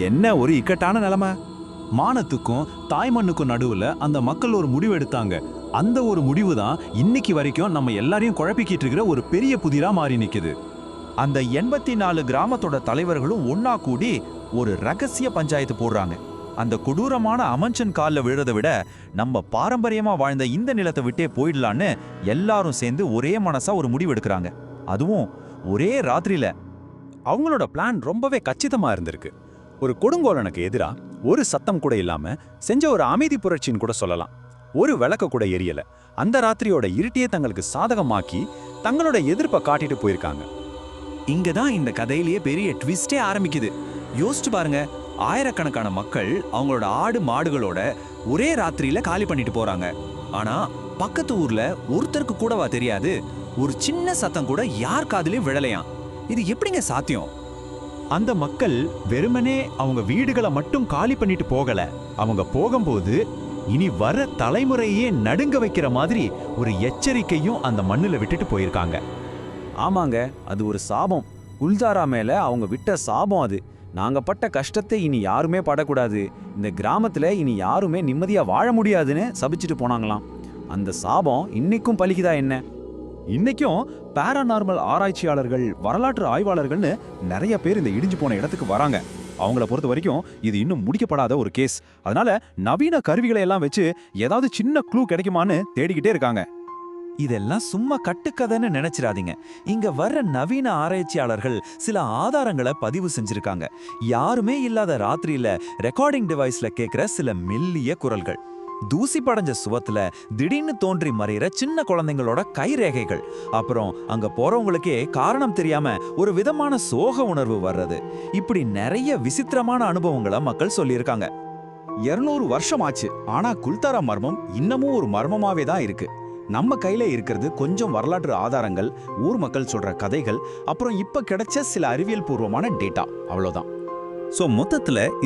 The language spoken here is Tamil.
என்ன ஒரு இக்கட்டான நிலைமை! மானத்துக்கும் தாய்மண்ணுக்கும் நடுவுல அந்த மக்கள் ஒரு முடிவு எடுத்தாங்க. அந்த ஒரு முடிவு தான் இன்னைக்கு வரைக்கும் நம்ம எல்லாரையும் குழப்பிக்கிட்டு இருக்கிற ஒரு பெரிய புதிரா மாறி நிக்குது. அந்த 84 கிராமத்தோட தலைவர்களும் ஒன்னா கூடி ஒரு ரகசிய பஞ்சாயத்து போடுறாங்க. அந்த கொடூரமான அமன்சன் கால்ல விழுறதை விட நம்ம பாரம்பரியமா வாழ்ந்த இந்த நிலத்தை விட்டே போயிடலான்னு எல்லாரும் சேர்ந்து ஒரே மனசா ஒரு முடிவு எடுக்கிறாங்க. அதுவும் ஒரே ராத்திரியில. அவங்களோட பிளான் ரொம்பவே கச்சிதமா இருந்திருக்கு. ஒரு கொடுங்கோலனுக்கு எதிரா ஒரு சத்தம் கூட இல்லாம செஞ்ச ஒரு அமைதி புரட்சின்னு கூட சொல்லலாம். ஒரு விளக்க கூட எரியல. அந்த ராத்திரியோட இருட்டியே தங்களுக்கு சாதகமாக்கி தங்களோட எதிர்ப்பை காட்டிட்டு போயிருக்காங்க. இங்கதான் இந்த கதையிலேயே பெரிய ட்விஸ்டே ஆரம்பிக்குது. யோசிச்சு பாருங்க, ஆயிரக்கணக்கான மக்கள் அவங்களோட ஆடு மாடுகளோட ஒரே ராத்திரியில காலி பண்ணிட்டு போறாங்க. ஆனா பக்கத்து ஊர்ல ஒருத்தருக்கு கூடவா தெரியாது, ஒரு சின்ன சத்தம் கூட யார் காதுலயும் விழலையாம். இது எப்படிங்க சாத்தியம்? அந்த மக்கள் வெறுமனே அவங்க வீடுகளை மட்டும் காலி பண்ணிட்டு போகல. அவங்க போகும்போது இனி வர தலைமுறையே நடுங்க வைக்கிற மாதிரி ஒரு எச்சரிக்கையும் அந்த மண்ணுல விட்டுட்டு போயிருக்காங்க. ஆமாங்க, அது ஒரு சாபம். குல்தாரா மேல அவங்க விட்ட சாபம் அது. நாங்க பட்ட கஷ்டத்தை இனி யாருமே படக்கூடாது, இந்த கிராமத்துல இனி யாருமே நிம்மதியா வாழ முடியாதுன்னு சபிச்சுட்டு போனாங்களாம். அந்த சாபம் இன்னைக்கும் பலிக்குதா என்ன? இன்னைக்கும் பாராநார்மல் ஆராய்ச்சியாளர்கள், வரலாற்று ஆய்வாளர்கள்னு நிறைய பேர் இந்த இடிஞ்சு போன இடத்துக்கு வராங்க. அவங்கள பொறுத்த வரைக்கும் இது இன்னும் முடிக்கப்படாத ஒரு கேஸ். அதனால நவீன கருவிகளை எல்லாம் வச்சு ஏதாவது சின்ன க்ளூ கிடைக்குமான்னு தேடிக்கிட்டே இருக்காங்க. இதெல்லாம் சும்மா கட்டுக்கதைன்னு நினைச்சிடாதீங்க. இங்க வர்ற நவீன ஆராய்ச்சியாளர்கள் சில ஆதாரங்களை பதிவு செஞ்சிருக்காங்க. யாருமே இல்லாத ராத்திரியில ரெக்கார்டிங் டிவைஸ்ல கேட்கிற சில மெல்லிய குரல்கள், தூசி படைஞ்ச சுவத்துல திடீர்னு தோன்றி மறையிற சின்ன குழந்தைங்களோட கைரேகைகள், அப்புறம் அங்க போறவங்களுக்கே காரணம் தெரியாம ஒரு விதமான சோக உணர்வு வர்றது. இப்படி நிறைய விசித்திரமான அனுபவங்களை மக்கள் சொல்லியிருக்காங்க. 200 வருஷம் ஆச்சு, ஆனா குல்தாரா மர்மம் இன்னமும் ஒரு மர்மமாவே தான் இருக்கு. நம்ம கையில இருக்கிறது கொஞ்சம் வரலாற்று ஆதாரங்கள், ஊர் மக்கள் சொல்ற கதைகள், அப்புறம் இப்ப கிடைச்ச சில அறிவியல் பூர்வமான டேட்டா, அவ்வளவுதான். சோ மொத்தத்துல இந்த